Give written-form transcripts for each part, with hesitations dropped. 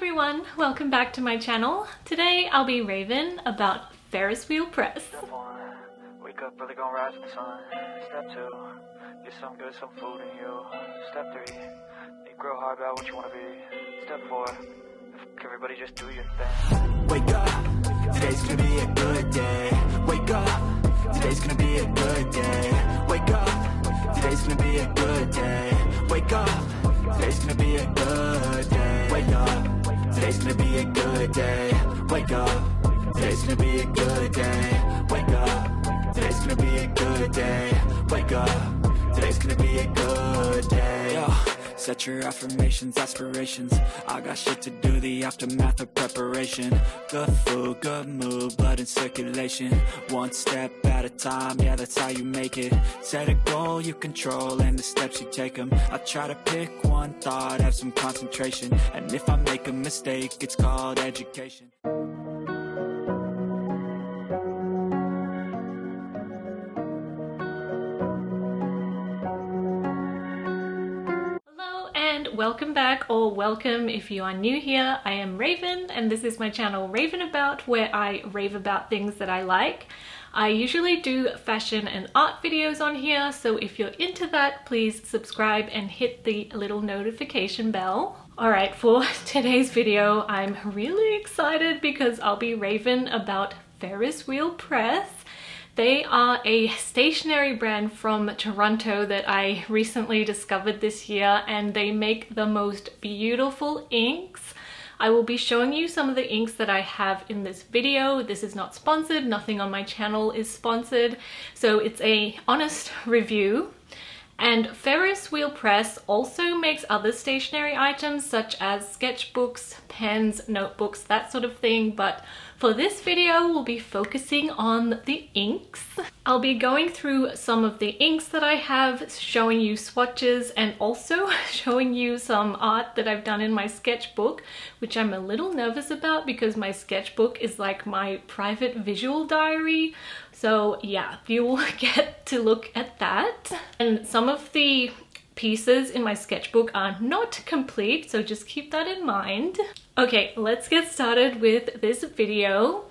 everyone, welcome back to my channel. Today I'll be raving about Ferris Wheel Press. Step 1, wake up, really gonna rise with the sun. Step 2, get some good, some food in you. Step 3, think real hard about what you wanna be. Step 4, everybody just do your thing. Wake up, today's gonna be a good day. Wake up, today's gonna be a good day. Wake up, today's gonna be a good day. Wake up, today's gonna be a good day. Wake up, today's gonna be a good day. Wake up, today's gonna be a good day. Wake up, today's gonna be a good day. Wake up, today's gonna be a good day. Yo. Set your affirmations, aspirations. I got shit to do, the aftermath of preparation. Good food, good mood, blood in circulation. One step at a time, yeah, that's how you make it. Set a goal you control and the steps you take them. I try to pick one thought, have some concentration. And if I make a mistake, it's called education. Welcome back, or welcome if you are new here. I am Raven and this is my channel Raven About, where I rave about things that I like. I usually do fashion and art videos on here, so if you're into that, please subscribe and hit the little notification bell. Alright, for today's video I'm really excited because I'll be raving about Ferris Wheel Press. They are a stationery brand from Toronto that I recently discovered this year, and they make the most beautiful inks. I will be showing you some of the inks that I have in this video. This is not sponsored, nothing on my channel is sponsored, so it's a honest review. And Ferris Wheel Press also makes other stationery items such as sketchbooks, pens, notebooks, that sort of thing, but for this video, we'll be focusing on the inks. I'll be going through some of the inks that I have, showing you swatches, and also showing you some art that I've done in my sketchbook, which I'm a little nervous about because my sketchbook is like my private visual diary. So yeah, you will get to look at that. And some of the pieces in my sketchbook are not complete, so just keep that in mind. Okay, let's get started with this video.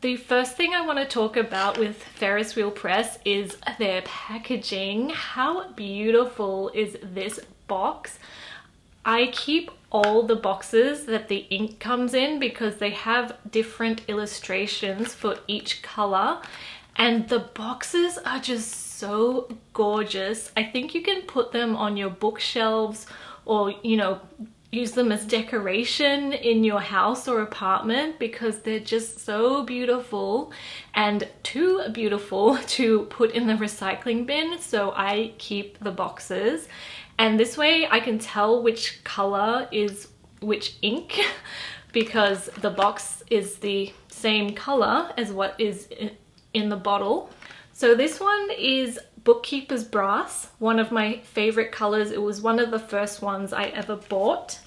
The first thing I want to talk about with Ferris Wheel Press is their packaging. How beautiful is this box? I keep all the boxes that the ink comes in because they have different illustrations for each color, and the boxes are just so gorgeous. I think you can put them on your bookshelves or, you know, use them as decoration in your house or apartment because they're just so beautiful and too beautiful to put in the recycling bin. So I keep the boxes, and this way I can tell which color is which ink because the box is the same color as what is in the bottle. So this one is Bookkeeper's Brass, one of my favorite colors. It was one of the first ones I ever bought.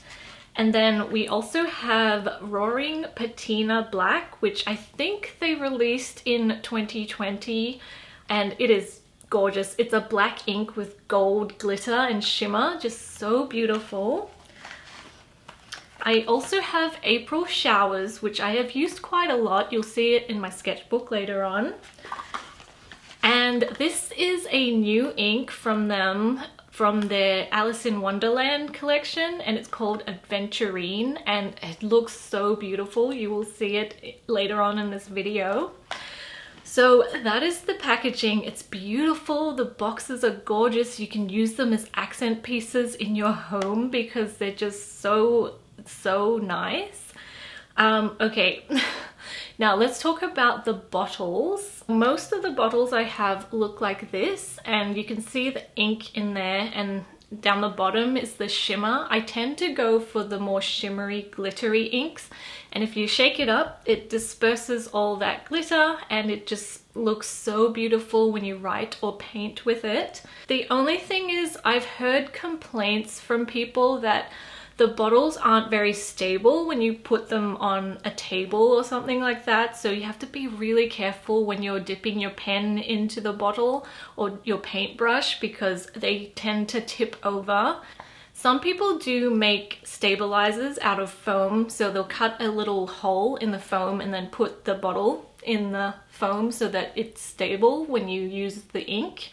And then we also have Roaring Patina Black, which I think they released in 2020, and it is gorgeous. It's a black ink with gold glitter and shimmer, just so beautiful. I also have April Showers, which I have used quite a lot. You'll see it in my sketchbook later on. And this is a new ink from them, from their Alice in Wonderland collection, and it's called Adventurine, and it looks so beautiful. You will see it later on in this video. So that is the packaging. It's beautiful. The boxes are gorgeous. You can use them as accent pieces in your home because they're just so nice. Okay. Now let's talk about the bottles. Most of the bottles I have look like this, and you can see the ink in there, and down the bottom is the shimmer. I tend to go for the more shimmery, glittery inks, and if you shake it up, it disperses all that glitter and it just looks so beautiful when you write or paint with it. The only thing is, I've heard complaints from people that the bottles aren't very stable when you put them on a table or something like that, so you have to be really careful when you're dipping your pen into the bottle or your paintbrush because they tend to tip over. Some people do make stabilizers out of foam, so they'll cut a little hole in the foam and then put the bottle in the foam so that it's stable when you use the ink.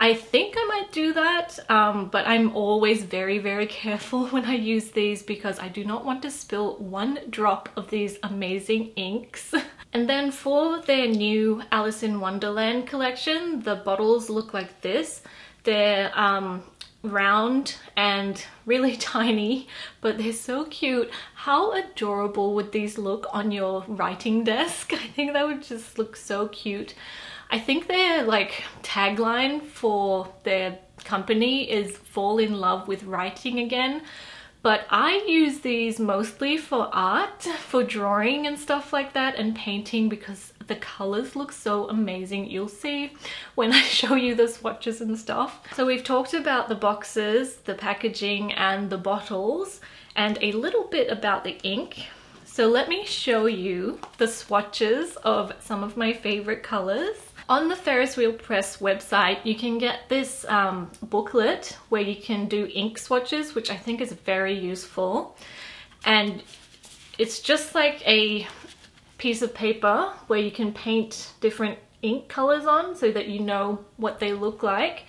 I think I might do that, but I'm always very, very careful when I use these because I do not want to spill one drop of these amazing inks. And then for their new Alice in Wonderland collection, the bottles look like this. They're round and really tiny, but they're so cute. How adorable would these look on your writing desk? I think that would just look so cute. I think their like tagline for their company is fall in love with writing again, but I use these mostly for art, for drawing and stuff like that, and painting because the colors look so amazing. You'll see when I show you the swatches and stuff. So we've talked about the boxes, the packaging and the bottles, and a little bit about the ink. So let me show you the swatches of some of my favorite colors. On the Ferris Wheel Press website, you can get this booklet where you can do ink swatches, which I think is very useful. And it's just like a piece of paper where you can paint different ink colors on so that you know what they look like.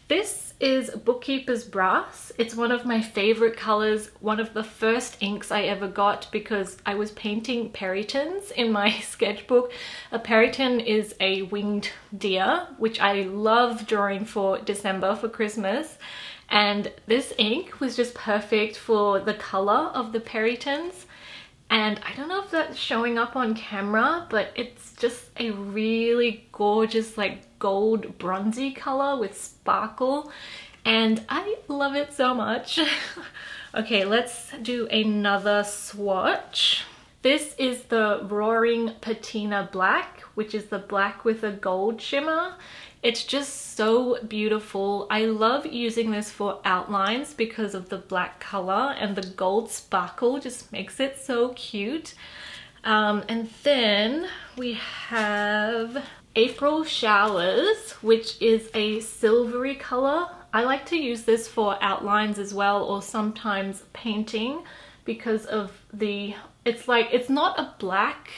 This is Bookkeeper's Brass. It's one of my favorite colors, one of the first inks I ever got because I was painting peritons in my sketchbook. A periton is a winged deer, which I love drawing for December for Christmas. And this ink was just perfect for the color of the peritons. And I don't know if that's showing up on camera, but it's just a really gorgeous like gold bronzy color with sparkle, and I love it so much. Okay, let's do another swatch. This is the Roaring Patina Black, which is the black with a gold shimmer. It's just so beautiful. I love using this for outlines because of the black color, and the gold sparkle just makes it so cute. And then we have April Showers, which is a silvery color. I like to use this for outlines as well, or sometimes painting, because of the, it's not a black,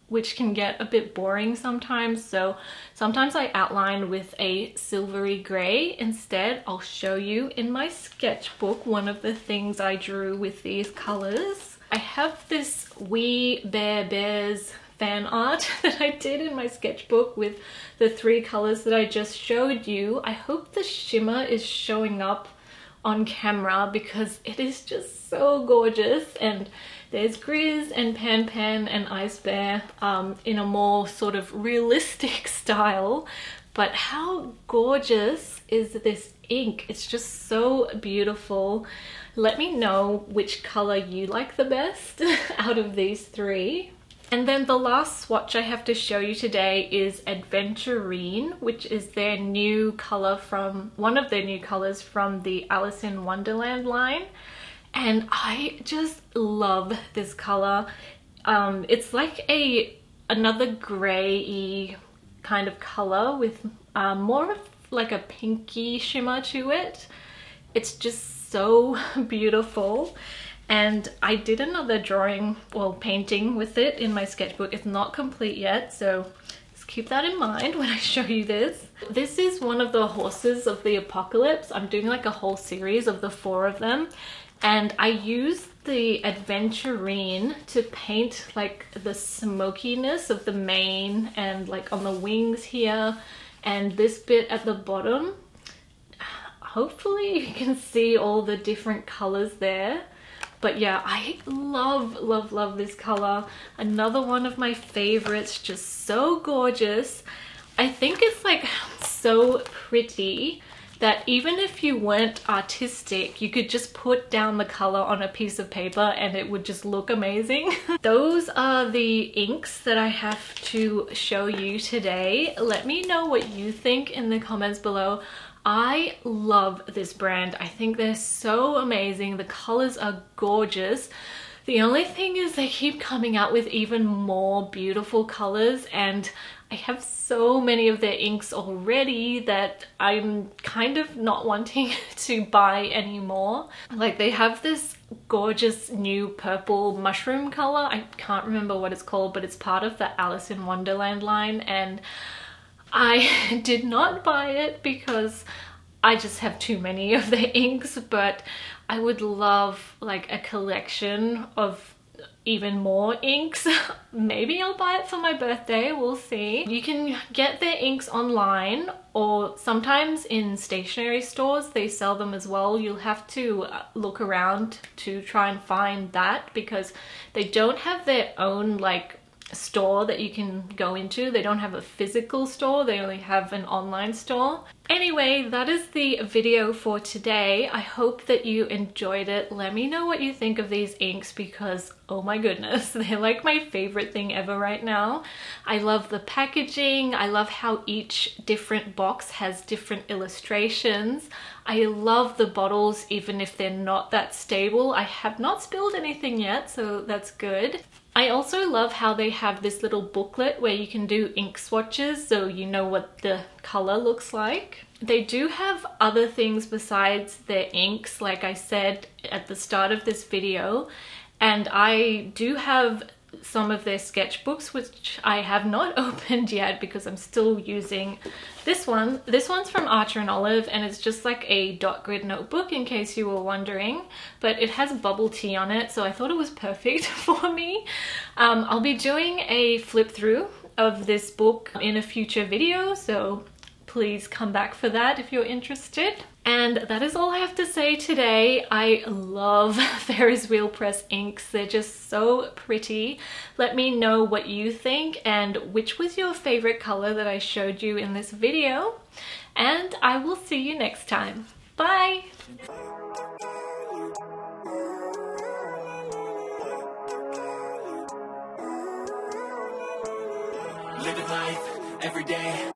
which can get a bit boring sometimes. So sometimes I outline with a silvery gray instead. I'll show you in my sketchbook one of the things I drew with these colors. I have this We Bare Bears fan art that I did in my sketchbook with the 3 colors that I just showed you. I hope the shimmer is showing up on camera because it is just so gorgeous. And there's Grizz and Pan Pan and Ice Bear in a more sort of realistic style. But how gorgeous is this ink? It's just so beautiful. Let me know which color you like the best out of these 3. And then the last swatch I have to show you today is Adventurine, which is their new color from, one of their new colors from the Alice in Wonderland line. And I just love this color. It's like another gray-y kind of color with more of like a pinky shimmer to it. It's just so beautiful. And I did another drawing, well, painting with it in my sketchbook. It's not complete yet, so just keep that in mind when I show you this. This is one of the horses of the apocalypse. I'm doing like a whole series of the 4 of them. And I used the Adventurine to paint like the smokiness of the mane and like on the wings here and this bit at the bottom. Hopefully you can see all the different colors there. But yeah, I love this color. Another one of my favorites, just so gorgeous. I think it's like so pretty that even if you weren't artistic, you could just put down the color on a piece of paper and it would just look amazing. Those are the inks that I have to show you today. Let me know what you think in the comments below. I love this brand. I think they're so amazing. The colors are gorgeous. The only thing is they keep coming out with even more beautiful colors, and I have so many of their inks already that I'm kind of not wanting to buy anymore. Like, they have this gorgeous new purple mushroom color. I can't remember what it's called, but it's part of the Alice in Wonderland line, and I did not buy it because I just have too many of their inks, but I would love like a collection of even more inks. Maybe I'll buy it for my birthday, we'll see. You can get their inks online, or sometimes in stationery stores they sell them as well. You'll have to look around to try and find that, because they don't have their own like store that you can go into. They don't have a physical store, they only have an online store. Anyway, that is the video for today. I hope that you enjoyed it. Let me know what you think of these inks, because oh my goodness, they're like my favorite thing ever right now. I love the packaging. I love how each different box has different illustrations. I love the bottles, even if they're not that stable. I have not spilled anything yet, so that's good. I also love how they have this little booklet where you can do ink swatches, so you know what the color looks like. They do have other things besides their inks, like I said at the start of this video, and I do have some of their sketchbooks, which I have not opened yet because I'm still using this one. This one's from Archer and Olive, and it's just like a dot grid notebook, in case you were wondering, but it has bubble tea on it, so I thought it was perfect for me. I'll be doing a flip through of this book in a future video, so please come back for that if you're interested. And that is all I have to say today. I love Ferris Wheel Press inks. They're just so pretty. Let me know what you think and which was your favorite color that I showed you in this video. And I will see you next time. Bye! Living life every day.